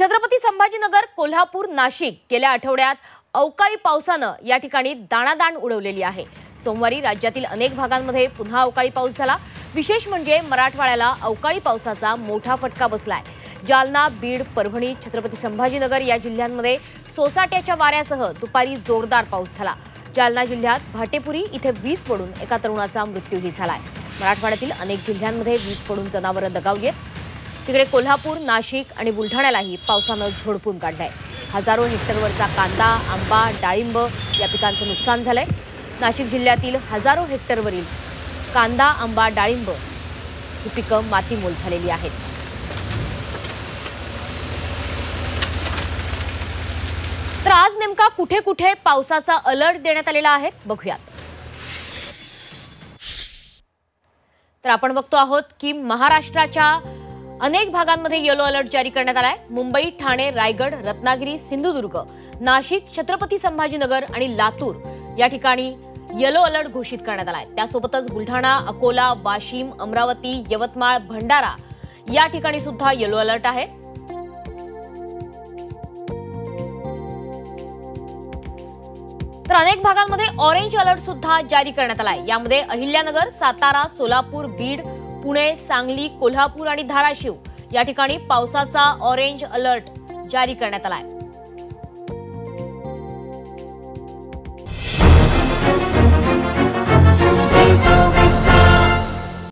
छत्रपती संभाजीनगर, कोल्हापूर, नाशिक गेल्या आठवड्यात अवकाळी पावसानं या ठिकाणी दाणादाण उडवलेली आहे। सोमवारी राज्यातील अनेक भागांमध्ये पुन्हा अवकाळी पाऊस झाला। विशेष म्हणजे मराठवाड्याला अवकाळी पावसाचा मोठा फटका बसलाय। जालना, बीड, परभणी, छत्रपती संभाजीनगर या जिल्ह्यांमध्ये सोसाट्याच्या वाऱ्यासह दुपारी जोरदार पाऊस झाला। जालना जिल्ह्यात भाटेपुरी इथे वीज पडून एका तरुणाचा मृत्यूही झालाय। मराठवाड्यातील अनेक जिल्ह्यांमध्ये वीज पडून जनावरं दगावली आहेत। तिकडे कोल्हापूर, नाशिक आणि बुलढाण्यालाही पावसानं झोडपून काढलंय। हजारो हेक्टरवरचा कांदा, आंबा, डाळिंब या पिकांचं नुकसान झालंय। नाशिक जिल्ह्यातील हजारो हेक्टरवरील कांदा, आंबा, डाळिंब ही पिकं मातीमोल झालेली आहेत। तर आज नेमका कुठे कुठे पावसाचा अलर्ट देण्यात आलेला आहे बघूयात। तर आपण बघतो आहोत की महाराष्ट्राच्या अनेक भागांमध्ये येलो अलर्ट जारी करण्यात आलाय। मुंबई, ठाणे, रायगड, रत्नागिरी, सिंधुदुर्ग, नाशिक, छत्रपती संभाजीनगर आणि लातूर या ठिकाणी येलो अलर्ट घोषित करण्यात आलाय। त्यासोबतच बुलढाणा, अकोला, वाशिम, अमरावती, यवतमाळ, भंडारा या ठिकाणी सुद्धा येलो अलर्ट आहे। तर अनेक भागांमध्ये ऑरेंज अलर्ट सुद्धा जारी करण्यात आलाय। यामध्ये अहिल्यानगर, सातारा, सोलापूर, बीड, पुणे, सांगली, कोल्हापूर आणि धाराशिव या ठिकाणी पावसाचा ऑरेंज अलर्ट जारी करण्यात आलाय।